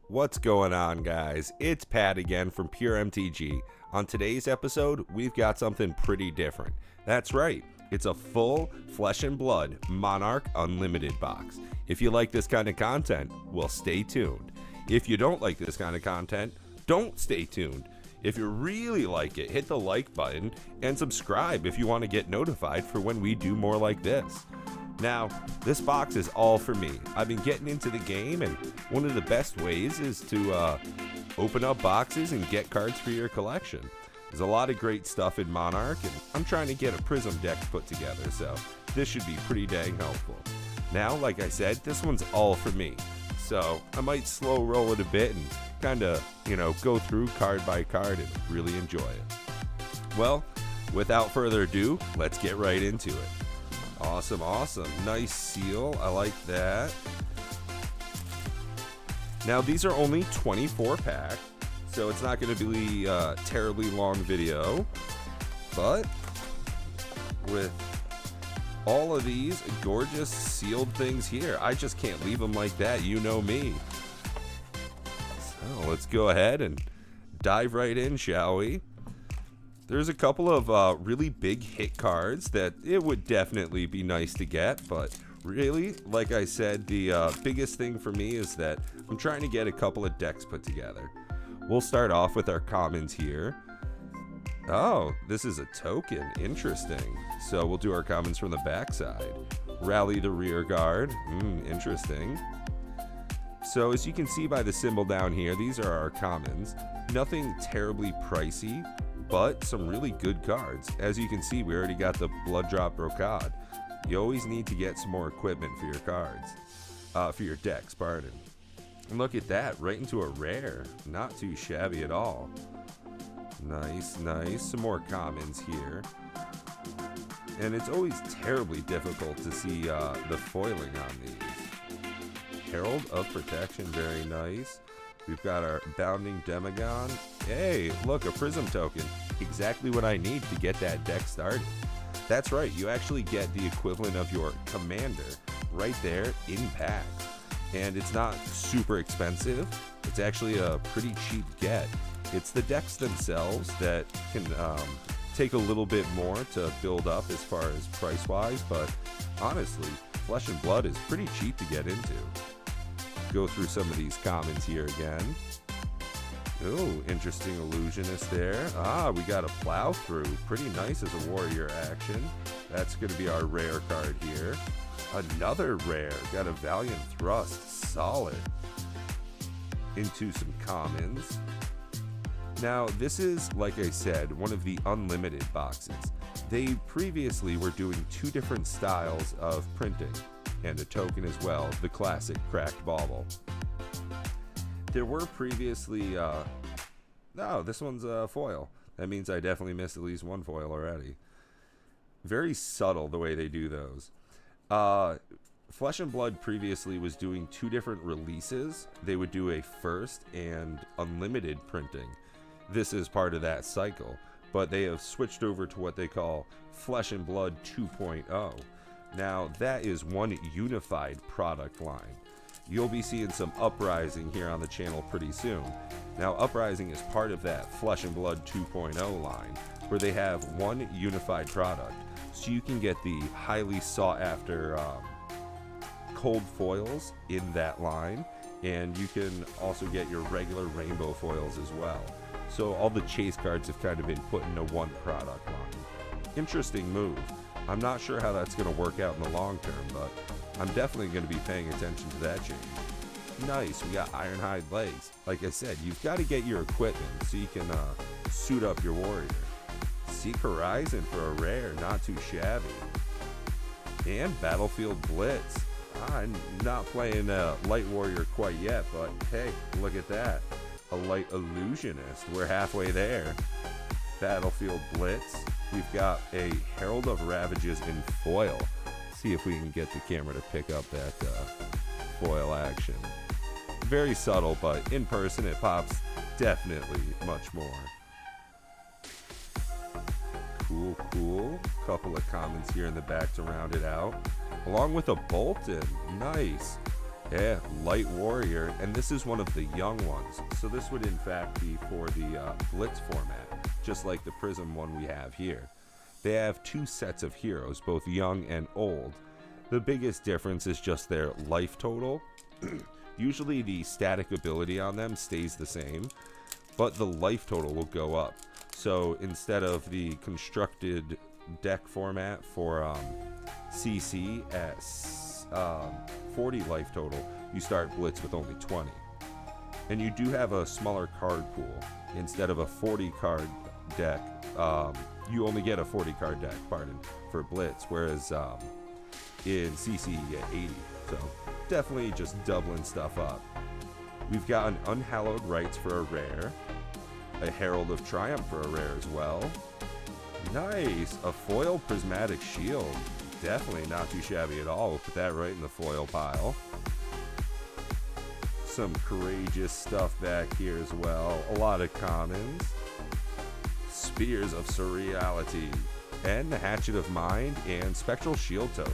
What's going on, guys? It's Pat again from Pure MTG. On today's episode, we've got something pretty different. That's right, it's a full Flesh and Blood Monarch Unlimited box. If you like this kind of content, well, stay tuned. If you don't like this kind of content, don't stay tuned. If you really like it, hit the like button and subscribe if you want to get notified for when we do more like this. Now, this box is all for me. I've been getting into the game, and one of the best ways is to open up boxes and get cards for your collection. There's a lot of great stuff in Monarch, and I'm trying to get a Prism deck put together, so this should be pretty dang helpful. Now, like I said, this one's all for me, so I might slow roll it a bit and kind of, go through card by card and really enjoy it. Well, without further ado, let's get right into it. Awesome. Nice seal. I like that. Now, these are only 24 pack, so it's not going to be a terribly long video. But with all of these gorgeous sealed things here, I just can't leave them like that. You know me. So let's go ahead and dive right in, shall we? There's a couple of really big hit cards that it would definitely be nice to get, but really, like I said, the biggest thing for me is that I'm trying to get a couple of decks put together. We'll start off with our commons here. Oh, this is a token. Interesting. So we'll do our commons from the backside. Rally the rear guard. Interesting. So as you can see by the symbol down here, these are our commons. Nothing terribly pricey, but some really good cards. As you can see, we already got the Blood Drop Brocade. You always need to get some more equipment for your cards. For your decks, pardon. And look at that, right into a rare. Not too shabby at all. Nice. Some more commons here. And it's always terribly difficult to see the foiling on these. Herald of Protection, very nice. We've got our Bounding Demagon. Hey, look, a Prism token. Exactly what I need to get that deck started. That's right, you actually get the equivalent of your commander right there in pack. And it's not super expensive. It's actually a pretty cheap get. It's the decks themselves that can take a little bit more to build up as far as price-wise, but honestly, Flesh and Blood is pretty cheap to get into. Go through some of these commons here again. Oh, interesting illusionist there. We got a plow through. Pretty nice as a warrior action. That's going to be our rare card here. Another rare. Got a Valiant Thrust. Solid. Into some commons. Now, this is, like I said, one of the unlimited boxes. They previously were doing two different styles of printing. And a token as well, the classic cracked bauble. There were previously, no, this one's a foil. That means I definitely missed at least one foil already. Very subtle the way they do those. Flesh and Blood previously was doing two different releases. They would do a first and unlimited printing. This is part of that cycle, but they have switched over to what they call Flesh and Blood 2.0. Now, that is one unified product line. You'll be seeing some Uprising here on the channel pretty soon. Now, Uprising is part of that Flesh and Blood 2.0 line, where they have one unified product. So you can get the highly sought after cold foils in that line, and you can also get your regular rainbow foils as well. So all the chase cards have kind of been put into one product line. Interesting move. I'm not sure how that's going to work out in the long term, but I'm definitely going to be paying attention to that change. Nice, we got Ironhide legs. Like I said, you've got to get your equipment so you can suit up your warrior. Seek Horizon for a rare, not too shabby. And Battlefield Blitz. I'm not playing Light Warrior quite yet, but hey, look at that. A Light Illusionist. We're halfway there. Battlefield Blitz. We've got a Herald of Ravages in foil. See if we can get the camera to pick up that foil action. Very subtle, but in person it pops definitely much more. Cool. Couple of commons here in the back to round it out. Along with a Bolton. Nice. Yeah, Light Warrior, and this is one of the young ones. So this would in fact be for the Blitz format, just like the Prism one we have here. They have two sets of heroes, both young and old. The biggest difference is just their life total. Usually the static ability on them stays the same, but the life total will go up. So instead of the constructed deck format for CC at 40 life total, you start Blitz with only 20. And you do have a smaller card pool. Instead of a 40 card deck, you only get a 40 card deck, for Blitz, whereas in CC you get 80. So definitely just doubling stuff up. We've got an Unhallowed Rites for a rare, a Herald of Triumph for a rare as well. Nice, a foil Prismatic Shield. Definitely not too shabby at all. We'll put that right in the foil pile. Some courageous stuff back here as well. A lot of commons. Spears of Surreality. And the Hatchet of Mind and Spectral Shield token.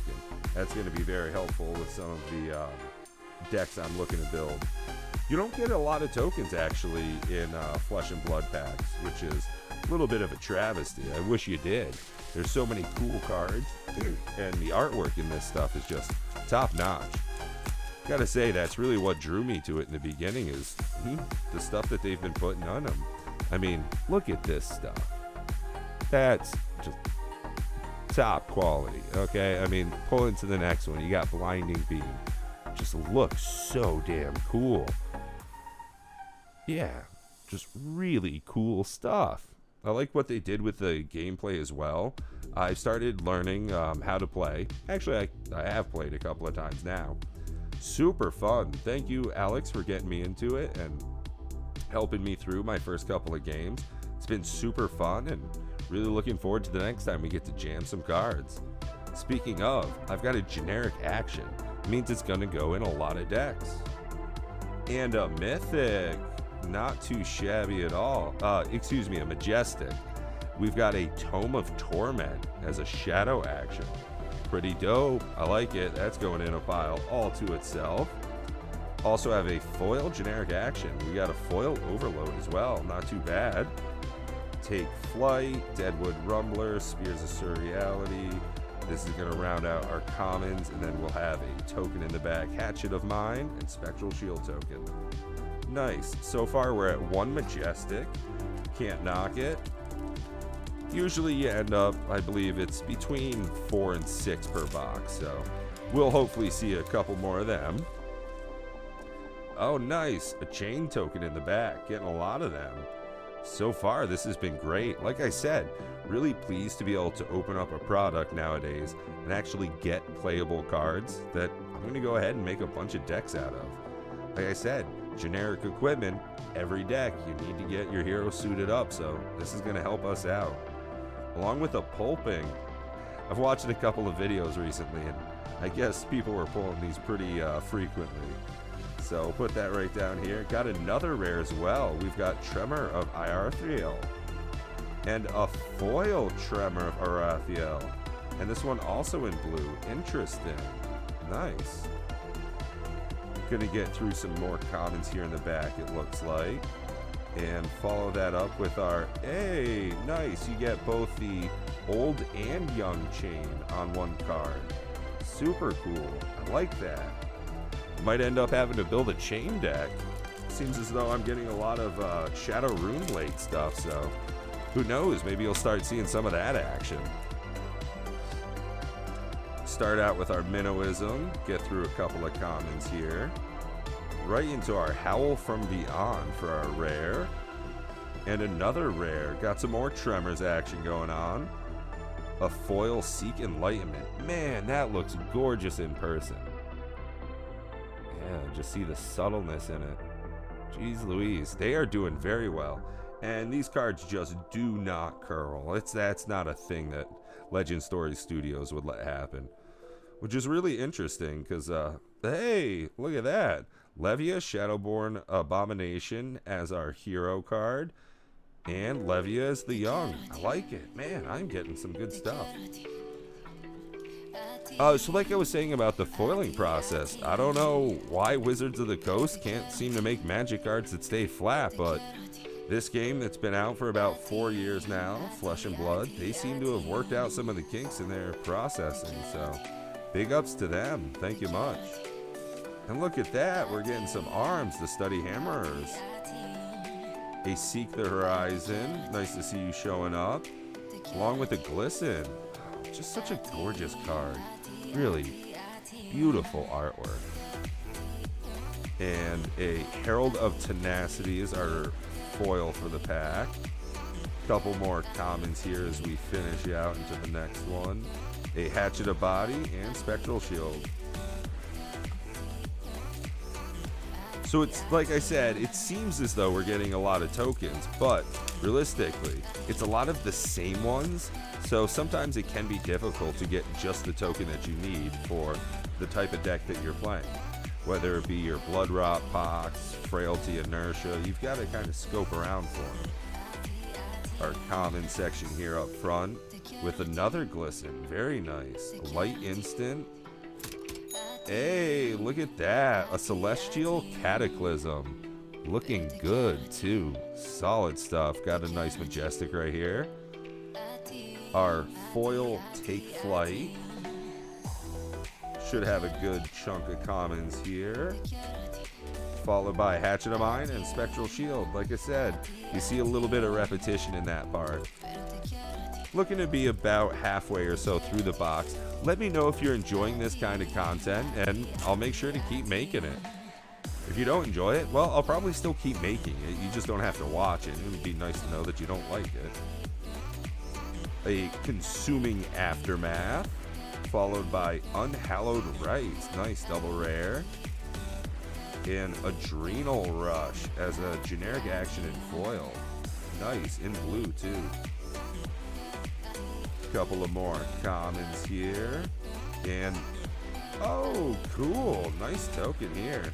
That's going to be very helpful with some of the decks I'm looking to build. You don't get a lot of tokens actually in Flesh and Blood packs, which is a little bit of a travesty. I wish you did. There's so many cool cards, and the artwork in this stuff is just top notch. Gotta say, that's really what drew me to it in the beginning is the stuff that they've been putting on them. I mean, look at this stuff. That's just top quality, okay? I mean, pull into the next one. You got Blinding Beam. Just looks so damn cool. Yeah, just really cool stuff. I like what they did with the gameplay as well. I started learning how to play. Actually, I have played a couple of times now. Super fun. Thank you, Alex, for getting me into it and helping me through my first couple of games. It's been super fun and really looking forward to the next time we get to jam some cards. Speaking of, I've got a generic action. It means it's going to go in a lot of decks. And a mythic. Not too shabby at all. Excuse me, a majestic. We've got a Tome of Torment as a shadow action. Pretty dope. I like it. That's going in a pile all to itself. Also have a foil generic action. We got a foil Overload as well. Not too bad. Take Flight, Deadwood Rumbler, Spears of Surreality. This is going to round out our commons, and then we'll have a token in the back, Hatchet of Mind, and Spectral Shield token. Nice. So far we're at one majestic. Can't knock it. Usually you end up, I believe it's between 4 and 6 per box, so we'll hopefully see a couple more of them. Oh nice, a chain token in the back, getting a lot of them. So far this has been great. Like I said, really pleased to be able to open up a product nowadays and actually get playable cards that I'm going to go ahead and make a bunch of decks out of. Like I said, generic equipment, every deck, you need to get your hero suited up, so this is going to help us out. Along with the pulping, I've watched a couple of videos recently, and I guess people were pulling these pretty frequently. So put that right down here. Got another rare as well. We've got Tremor of Iarthiel and a foil Tremor of Iarthiel. And this one also in blue. Interesting. Nice. Gonna get through some more commons here in the back, it looks like. And follow that up with our, hey, nice. You get both the old and young chain on one card. Super cool. I like that. Might end up having to build a chain deck. Seems as though I'm getting a lot of Shadow Runeblade stuff, so who knows, maybe you'll start seeing some of that action. Start out with our Minnowism, get through a couple of commons here. Right into our Howl from Beyond for our rare. And another rare, got some more Tremors action going on. A foil Seek Enlightenment. Man, that looks gorgeous in person. Yeah, just see the subtleness in it. Jeez Louise, they are doing very well. And these cards just do not curl. That's not a thing that Legend Story Studios would let happen. Which is really interesting, because, hey, look at that. Levia, Shadowborn Abomination as our hero card. And Levia as the young. I like it. Man, I'm getting some good stuff. So like I was saying about the foiling process, I don't know why Wizards of the Coast can't seem to make Magic cards that stay flat, but this game that's been out for about 4 years now, Flesh and Blood, they seem to have worked out some of the kinks in their processing, so big ups to them. Thank you much. And look at that, we're getting some arms, the Study Hammerers. A Seek the Horizon, nice to see you showing up, along with the Glisten. Oh, just such a gorgeous card. Really beautiful artwork. And a Herald of Tenacity is our foil for the pack. Couple more commons here as we finish out into the next one. A Hatchet of Body and Spectral Shield. So it's like I said, it seems as though we're getting a lot of tokens, but realistically, it's a lot of the same ones. So sometimes it can be difficult to get just the token that you need for the type of deck that you're playing. Whether it be your Blood Rot, Pox, Frailty, Inertia, you've got to kind of scope around for them. Our common section here up front with another Glisten, very nice. Light Instant. Hey, look at that, a Celestial Cataclysm. Looking good too, solid stuff. Got a nice Majestic right here. Our foil Take Flight. Should have a good chunk of commons here. Followed by Hatchet of Mine and Spectral Shield. Like I said, you see a little bit of repetition in that part. Looking to be about halfway or so through the box. Let me know if you're enjoying this kind of content, and I'll make sure to keep making it. If you don't enjoy it, well, I'll probably still keep making it. You just don't have to watch it. It would be nice to know that you don't like it. A Consuming Aftermath, followed by Unhallowed Rites. Nice, double rare. And Adrenal Rush as a generic action in foil. Nice, in blue too. Couple of more commons here. And, oh, cool. Nice token here.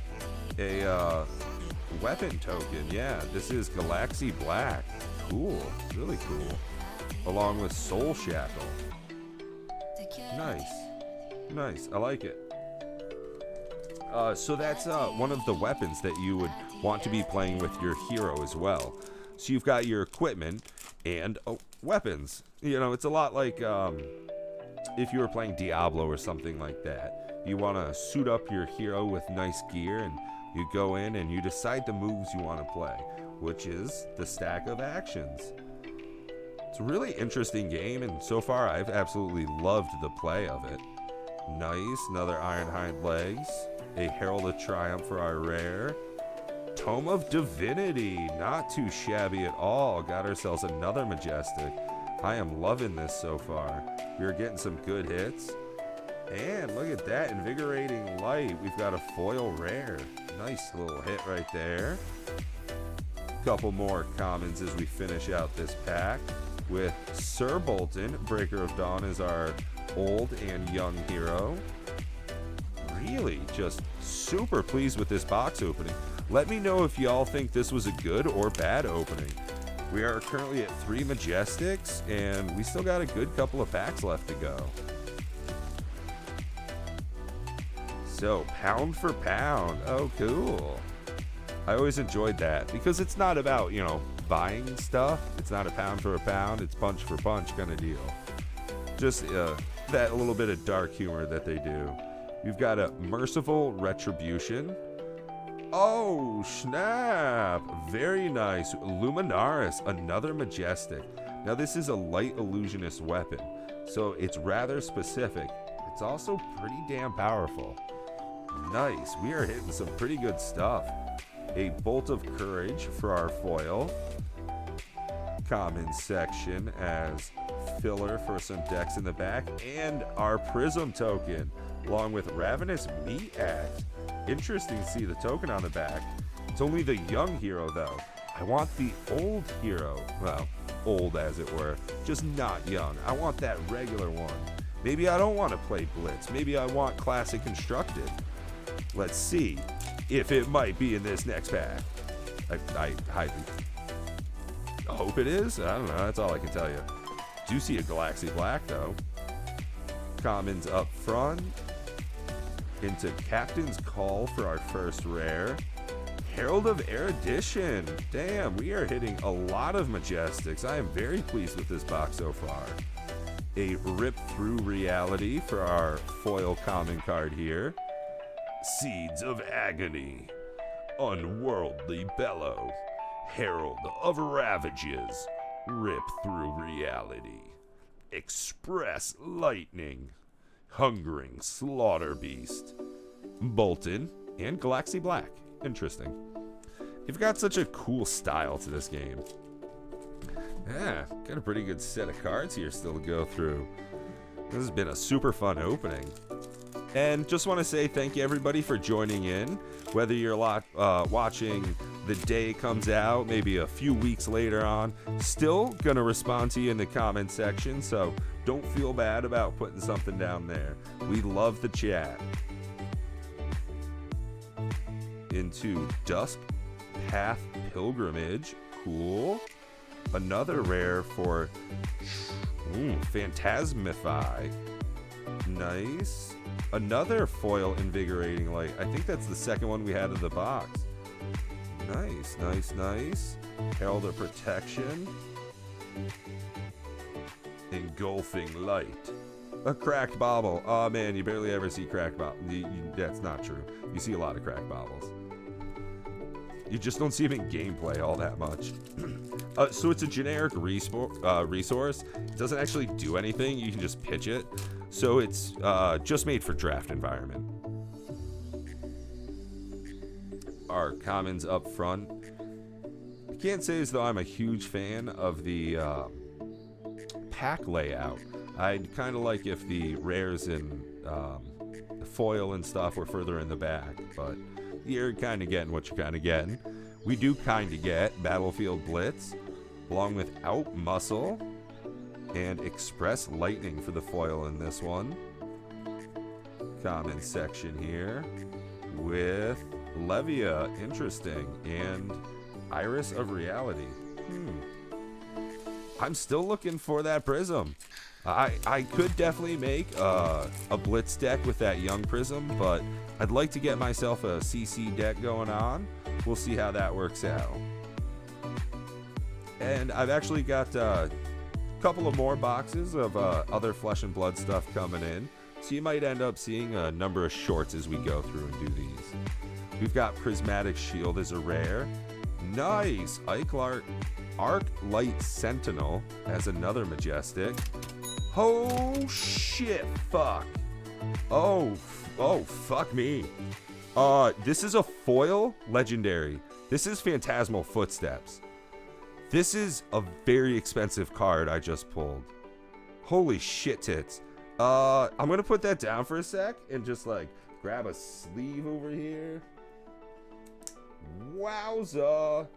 A weapon token. Yeah, this is Galaxy Black. Cool. Really cool. Along with Soul Shackle. Nice. Nice. I like it. So that's one of the weapons that you would want to be playing with your hero as well. So you've got your equipment and weapons. You know, it's a lot like if you were playing Diablo or something like that. You want to suit up your hero with nice gear, and you go in and you decide the moves you want to play, which is the stack of actions. It's a really interesting game, and so far I've absolutely loved the play of it. Nice, another Ironhide Legs. A Herald of Triumph for our rare. Tome of Divinity, not too shabby at all. Got ourselves another Majestic. I am loving this so far. We're getting some good hits. And look at that, Invigorating Light. We've got a foil rare. Nice little hit right there. Couple more commons as we finish out this pack with Sir Bolton. Breaker of Dawn is our old and young hero. Really just super pleased with this box opening. Let me know if y'all think this was a good or bad opening. We are currently at 3 Majestics, and we still got a good couple of packs left to go. So, pound for pound. Oh, cool. I always enjoyed that because it's not about, you know, buying stuff. It's not a pound for a pound. It's punch for punch kind of deal. Just that little bit of dark humor that they do. We've got a Merciful Retribution. Oh, snap. Very nice. Luminaris, another Majestic. Now, this is a light illusionist weapon, so it's rather specific. It's also pretty damn powerful. Nice. We are hitting some pretty good stuff. A Bolt of Courage for our foil. Common section as filler for some decks in the back. And our Prism token, along with Ravenous Meat Axe. Interesting to see the token on the back. It's only the young hero, though. I want the old hero. Well, old as it were. Just not young. I want that regular one. Maybe I don't want to play Blitz. Maybe I want Classic Constructed. Let's see if it might be in this next pack. I hope it is. I don't know. That's all I can tell you. Do see a Galaxy Black, though. Commons up front. Into Captain's Call for our first rare. Herald of Erudition. Damn, we are hitting a lot of Majestics. I am very pleased with this box so far. A Rip Through Reality for our foil common card here. Seeds of Agony. Unworldly Bellow. Herald of Ravages. Rip Through Reality. Express Lightning. Hungering Slaughter Beast. Bolted and Galaxy Black. Interesting. You've got such a cool style to this game. Yeah, got a pretty good set of cards here still to go through. This has been a super fun opening. And just want to say thank you everybody for joining in. Whether you're watching the day it comes out, maybe a few weeks later on, still gonna respond to you in the comment section, so don't feel bad about putting something down there. We love the chat. Into Dusk Path Pilgrimage. Cool. Another rare for Phantasmify. Nice. Another foil Invigorating Light. I think that's the second one we had in the box. Nice, nice, nice. Herald of Protection. Engulfing Light. A Cracked Bauble. Oh man, you barely ever see cracked baubles. That's not true. You see a lot of cracked baubles. You just don't see them in gameplay all that much. So it's a generic resource. It doesn't actually do anything. You can just pitch it. So it's just made for draft environment. Our commons up front. I can't say as though I'm a huge fan of the pack layout. I'd kind of like if the rares and the foil and stuff were further in the back, but you're kind of getting what you're kind of getting. We do kind of get Battlefield Blitz, along with Out Muscle and Express Lightning for the foil in this one. Common section here with Levia, interesting, and Iris of Reality. I'm still looking for that Prism. I could definitely make a Blitz deck with that Young Prism, but I'd like to get myself a CC deck going on. We'll see how that works out. And I've actually got a couple of more boxes of other Flesh and Blood stuff coming in, so you might end up seeing a number of shorts as we go through and do these. We've got Prismatic Shield as a rare. Nice! Arc Light Sentinel as another Majestic. Oh shit, fuck. Oh, fuck me. This is a foil legendary. This is Phantasmal Footsteps. This is a very expensive card I just pulled. Holy shit tits. I'm gonna put that down for a sec and just like grab a sleeve over here. Wowza.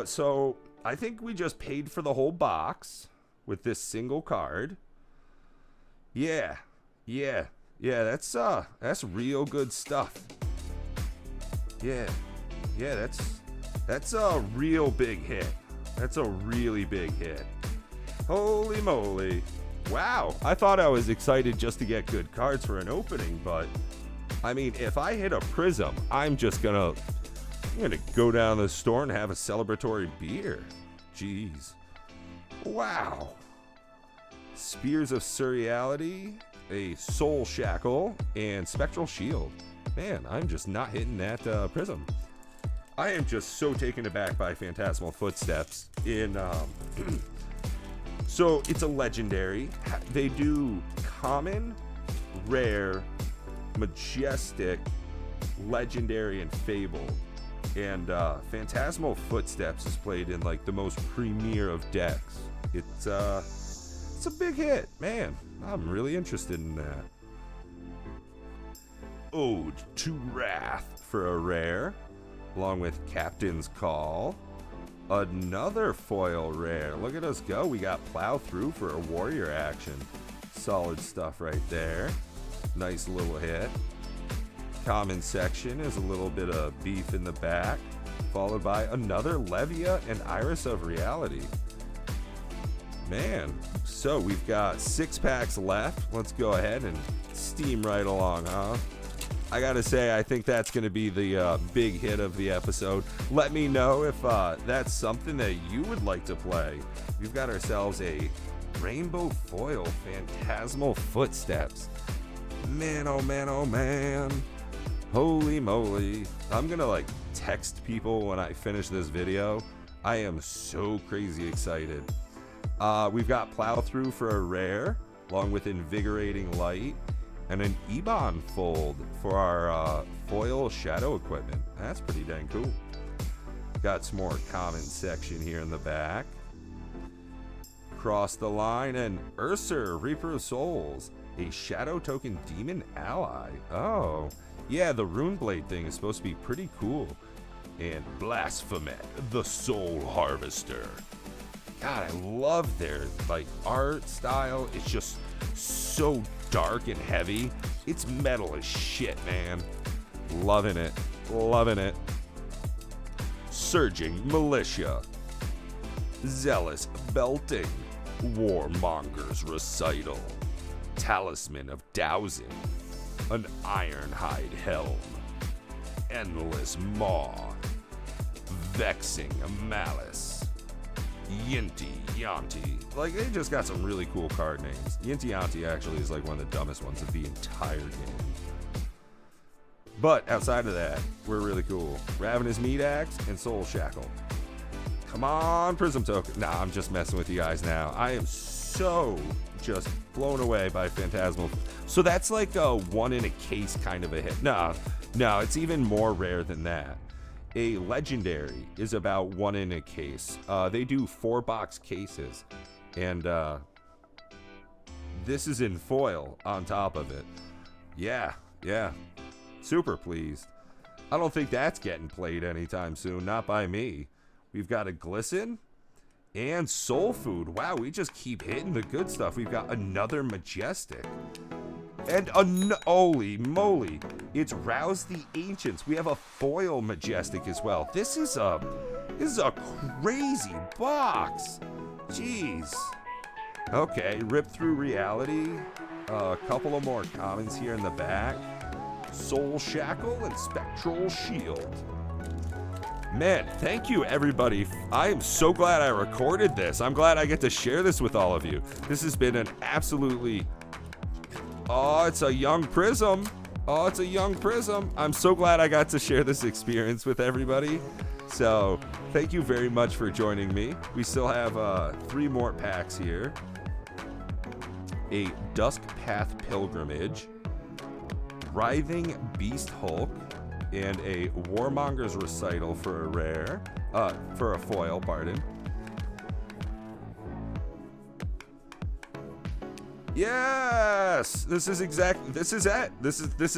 So I think we just paid for the whole box with this single card. Yeah, that's real good stuff. Yeah, that's a real big hit. That's a really big hit. Holy moly. Wow, I thought I was excited just to get good cards for an opening, but I mean, if I hit a Prism, I'm gonna go down to the store and have a celebratory beer. Jeez. Wow. Spears of Surreality, a Soul Shackle, and Spectral Shield. Man, I'm just not hitting that Prism. I am just so taken aback by Phantasmal Footsteps in so it's a legendary. They do common, rare, majestic, legendary, and fabled. And Phantasmal Footsteps is played in like the most premier of decks. It's a big hit, man. I'm really interested in that. Ode to Wrath for a rare, along with Captain's Call. Another foil rare. Look at us go. We got Plow Through for a warrior action. Solid stuff right there. Nice little hit. Common section is a little bit of beef in the back, followed by another Levia and Iris of Reality. Man, so we've got 6 packs left. Let's go ahead and steam right along, huh? I gotta say, I think that's gonna be the big hit of the episode. Let me know if that's something that you would like to play. We've got ourselves a Rainbow Foil Phantasmal Footsteps. Man, oh man, oh man. Holy moly. I'm gonna like text people when I finish this video. I am so crazy excited. We've got Plow Through for a rare, along with Invigorating Light, and an Ebon Fold for our foil shadow equipment. That's pretty dang cool. Got some more comment section here in the back. Cross the Line and Urser, Reaper of Souls, a Shadow Token Demon Ally. Oh, yeah, the Runeblade thing is supposed to be pretty cool. And Blasphemet, the Soul Harvester. God, I love their like art style. It's just so dark and heavy. It's metal as shit, man. Loving it. Loving it. Surging Militia. Zealous Belting. Warmonger's Recital. Talisman of Dowsing. An Ironhide Helm. Endless Maw. Vexing Malice. Yinti Yanti. Like, they just got some really cool card names. Yinti Yanti actually is like one of the dumbest ones of the entire game. But outside of that, we're really cool. Ravenous Meat Axe and Soul Shackle. Come on, Prism Token. Nah, I'm just messing with you guys now. I am so just blown away by Phantasmal. So that's like a 1 in a case kind of a hit. No, it's even more rare than that. A legendary is about 1 in a case. They do 4-box cases, and this is in foil on top of it. Yeah, super pleased. I don't think that's getting played anytime soon, not by me. We've got a Glisten and Soul Food. Wow, we just keep hitting the good stuff. We've got another Majestic. And holy moly, it's Rouse the Ancients. We have a foil Majestic as well. This is a crazy box. Jeez. Okay, Rip Through Reality. A couple of more commons here in the back. Soul Shackle and Spectral Shield. Man, thank you everybody. I am so glad I recorded this. I'm glad I get to share this with all of you. This has been an absolutely... Oh, it's a young Prism. Oh, it's a young Prism. I'm so glad I got to share this experience with everybody. So, thank you very much for joining me. We still have 3 more packs here. A Dusk Path Pilgrimage, Writhing Beast Hulk, and a Warmonger's Recital for a rare. For a foil, pardon. Yes! This is it. This is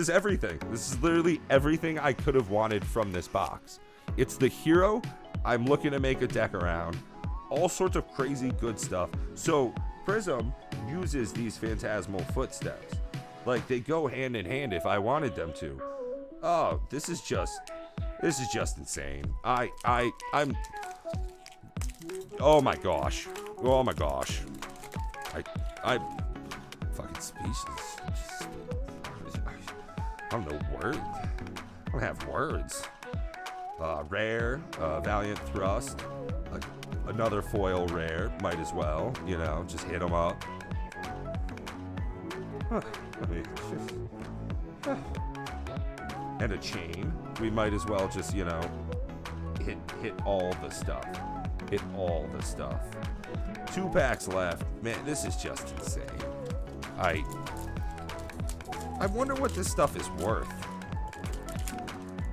everything. This is literally everything I could have wanted from this box. It's the hero I'm looking to make a deck around. All sorts of crazy good stuff. So Prism uses these Phantasmal Footsteps. Like, they go hand in hand if I wanted them to. Oh, this is just insane. I'm oh my gosh. I fucking speechless. I don't know words. I don't have words. Rare, Valiant Thrust, another foil rare, might as well, you know, just hit them up. And a chain. We might as well just, you know, hit all the stuff. Hit all the stuff. 2 packs left. Man, this is just insane. I wonder what this stuff is worth.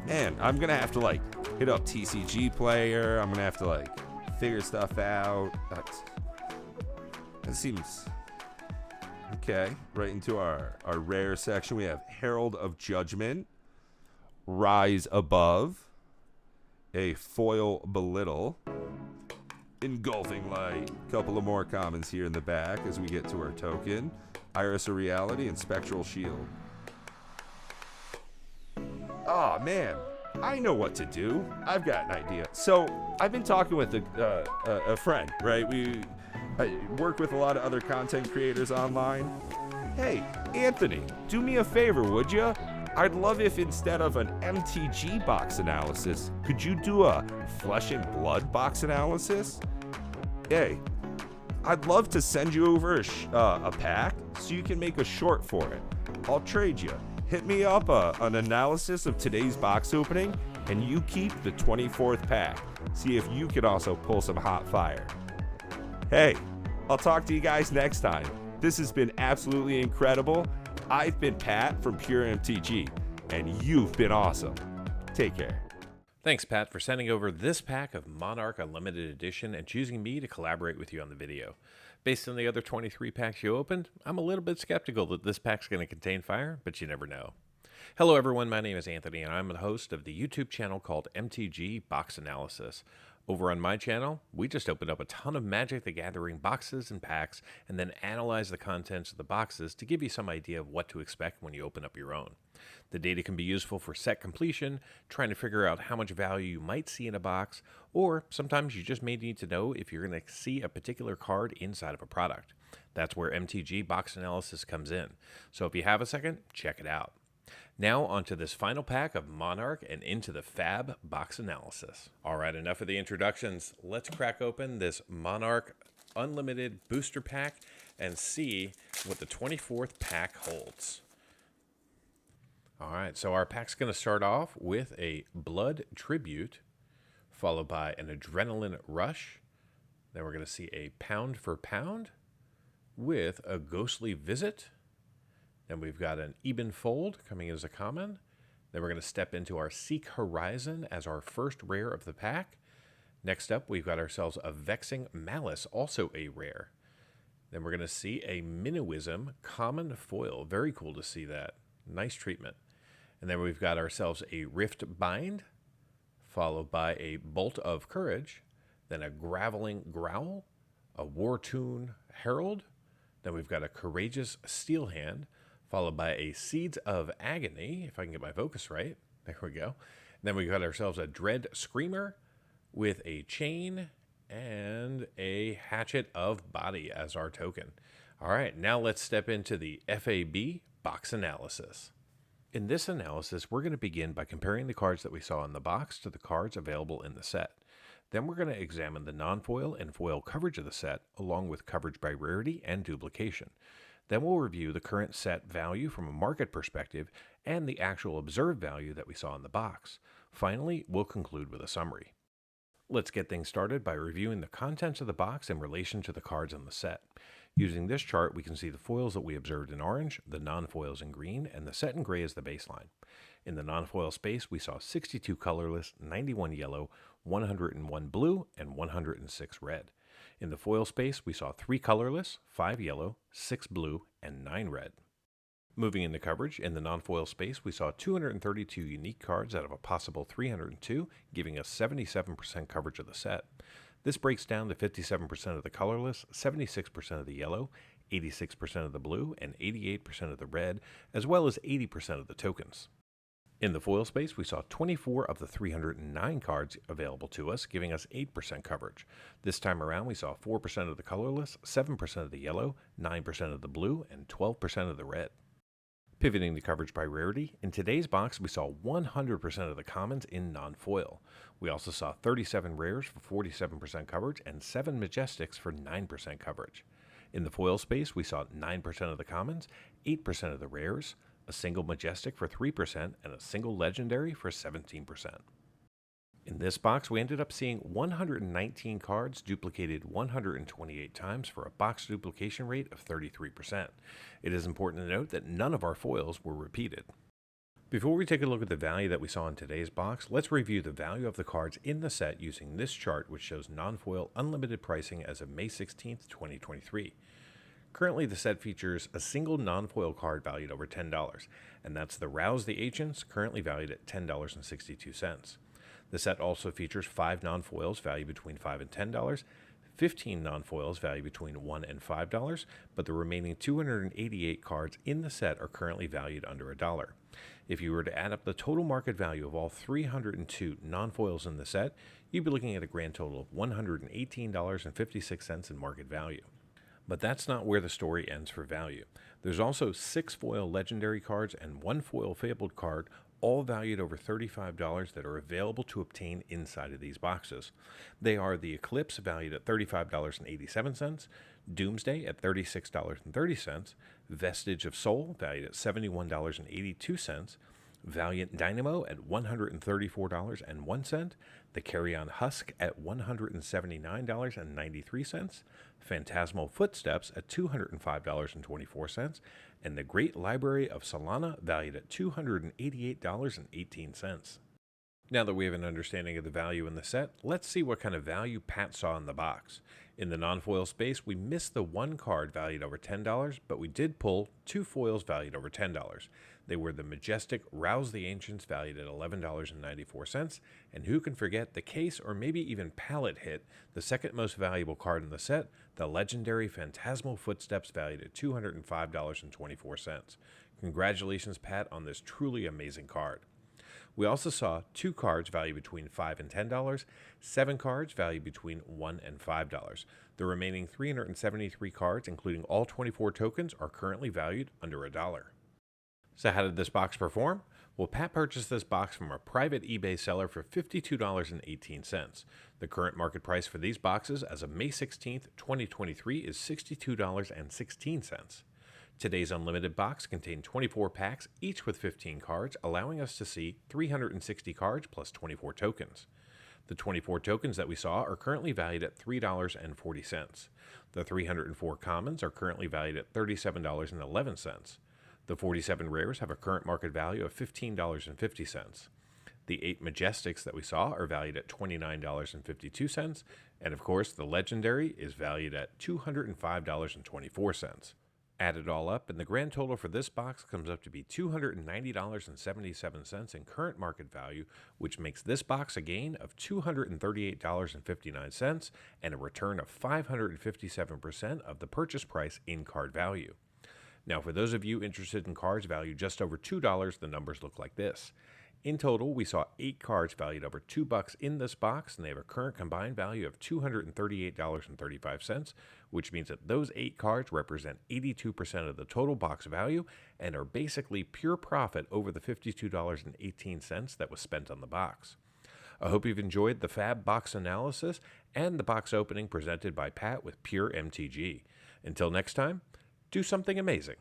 Man, I'm gonna have to like hit up TCG Player. I'm gonna have to like figure stuff out. That seems okay. Right into our rare section. We have Herald of Judgment, Rise Above, a foil Belittle, Engulfing Light. Couple of more commons here in the back as we get to our token. Iris of Reality and Spectral Shield. Oh man, I know what to do. I've got an idea. So I've been talking with a friend, right? I work with a lot of other content creators online. Hey, Anthony, do me a favor, would you? I'd love if instead of an MTG box analysis, could you do a flesh and blood box analysis? Hey, I'd love to send you over a pack so you can make a short for it. I'll trade you. Hit me up an analysis of today's box opening, and you keep the 24th pack. See if you can also pull some hot fire. Hey, I'll talk to you guys next time. This has been absolutely incredible. I've been Pat from Pure MTG, and you've been awesome. Take care. Thanks, Pat, for sending over this pack of Monarch Unlimited Edition and choosing me to collaborate with you on the video. Based on the other 23 packs you opened, I'm a little bit skeptical that this pack's going to contain fire, but you never know. Hello, everyone. My name is Anthony, and I'm the host of the YouTube channel called MTG Box Analysis. Over on my channel, we just opened up a ton of Magic the Gathering boxes and packs and then analyze the contents of the boxes to give you some idea of what to expect when you open up your own. The data can be useful for set completion, trying to figure out how much value you might see in a box, or sometimes you just may need to know if you're going to see a particular card inside of a product. That's where MTG Box Analysis comes in. So if you have a second, check it out. Now onto this final pack of Monarch and into the Fab box analysis. All right, enough of the introductions. Let's crack open this Monarch Unlimited booster pack and see what the 24th pack holds. All right, so our pack's going to start off with a Blood Tribute, followed by an Adrenaline Rush. Then we're going to see a Pound for Pound with a Ghostly Visit. Then we've got an Eben Fold coming as a common. Then we're going to step into our Seek Horizon as our first rare of the pack. Next up, we've got ourselves a Vexing Malice, also a rare. Then we're going to see a Minnowism common foil. Very cool to see that. Nice treatment. And then we've got ourselves a Rift Bind, followed by a Bolt of Courage, then a Graveling Growl, a War-Tune Herald. Then we've got a Courageous Steel Hand, followed by a Seeds of Agony, if I can get my focus right. There we go. And then we got ourselves a Dread Screamer with a Chain and a Hatchet of Body as our token. All right, now let's step into the FAB box analysis. In this analysis, we're going to begin by comparing the cards that we saw in the box to the cards available in the set. Then we're going to examine the non-foil and foil coverage of the set, along with coverage by rarity and duplication. Then we'll review the current set value from a market perspective and the actual observed value that we saw in the box. Finally, we'll conclude with a summary. Let's get things started by reviewing the contents of the box in relation to the cards in the set. Using this chart, we can see the foils that we observed in orange, the non-foils in green, and the set in gray as the baseline. In the non-foil space, we saw 62 colorless, 91 yellow, 101 blue, and 106 red. In the foil space, we saw 3 colorless, 5 yellow, 6 blue, and 9 red. Moving into coverage, in the non-foil space, we saw 232 unique cards out of a possible 302, giving us 77% coverage of the set. This breaks down to 57% of the colorless, 76% of the yellow, 86% of the blue, and 88% of the red, as well as 80% of the tokens. In the foil space, we saw 24 of the 309 cards available to us, giving us 8% coverage. This time around, we saw 4% of the colorless, 7% of the yellow, 9% of the blue, and 12% of the red. Pivoting to coverage by rarity, in today's box, we saw 100% of the commons in non-foil. We also saw 37 rares for 47% coverage and 7 majestics for 9% coverage. In the foil space, we saw 9% of the commons, 8% of the rares, a single majestic for 3%, and a single legendary for 17%. In this box, we ended up seeing 119 cards duplicated 128 times for a box duplication rate of 33%. It is important to note that none of our foils were repeated. Before we take a look at the value that we saw in today's box, let's review the value of the cards in the set using this chart, which shows non-foil unlimited pricing as of May 16th, 2023. Currently, the set features a single non-foil card valued over $10, and that's the Rouse the Ancients, currently valued at $10.62. The set also features 5 non-foils valued between $5 and $10, 15 non-foils value between $1 and $5, but the remaining 288 cards in the set are currently valued under $1. If you were to add up the total market value of all 302 non-foils in the set, you'd be looking at a grand total of $118.56 in market value. But that's not where the story ends for value. There's also 6 foil legendary cards and 1 foil fabled card, all valued over $35 that are available to obtain inside of these boxes. They are the Eclipse, valued at $35.87, Doomsday at $36.30, Vestige of Soul, valued at $71.82, Valiant Dynamo at $134.01, the Carrion Husk at $179.93, Phantasmal Footsteps at $205.24, and the Great Library of Solana, valued at $288.18. Now that we have an understanding of the value in the set, let's see what kind of value Pat saw in the box. In the non-foil space, we missed the 1 card valued over $10, but we did pull 2 foils valued over $10. They were the Majestic Rouse the Ancients, valued at $11.94, and who can forget the case or maybe even palette hit, the second most valuable card in the set, the legendary Phantasmal Footsteps, valued at $205.24. Congratulations, Pat, on this truly amazing card. We also saw 2 cards valued between $5 and $10, 7 cards valued between $1 and $5. The remaining 373 cards, including all 24 tokens, are currently valued under $1. So how did this box perform? Well, Pat purchased this box from a private eBay seller for $52.18. The current market price for these boxes as of May 16th, 2023 is $62.16. Today's Unlimited box contained 24 packs, each with 15 cards, allowing us to see 360 cards plus 24 tokens. The 24 tokens that we saw are currently valued at $3.40. The 304 commons are currently valued at $37.11. The 47 rares have a current market value of $15.50. The 8 Majestics that we saw are valued at $29.52, and of course the Legendary is valued at $205.24. Add it all up, and the grand total for this box comes up to be $290.77 in current market value, which makes this box a gain of $238.59 and a return of 557% of the purchase price in card value. Now, for those of you interested in cards valued just over $2, the numbers look like this. In total, we saw 8 cards valued over $2 in this box, and they have a current combined value of $238.35, which means that those 8 cards represent 82% of the total box value and are basically pure profit over the $52.18 that was spent on the box. I hope you've enjoyed the Fab Box Analysis and the box opening presented by Pat with Pure MTG. Until next time, do something amazing.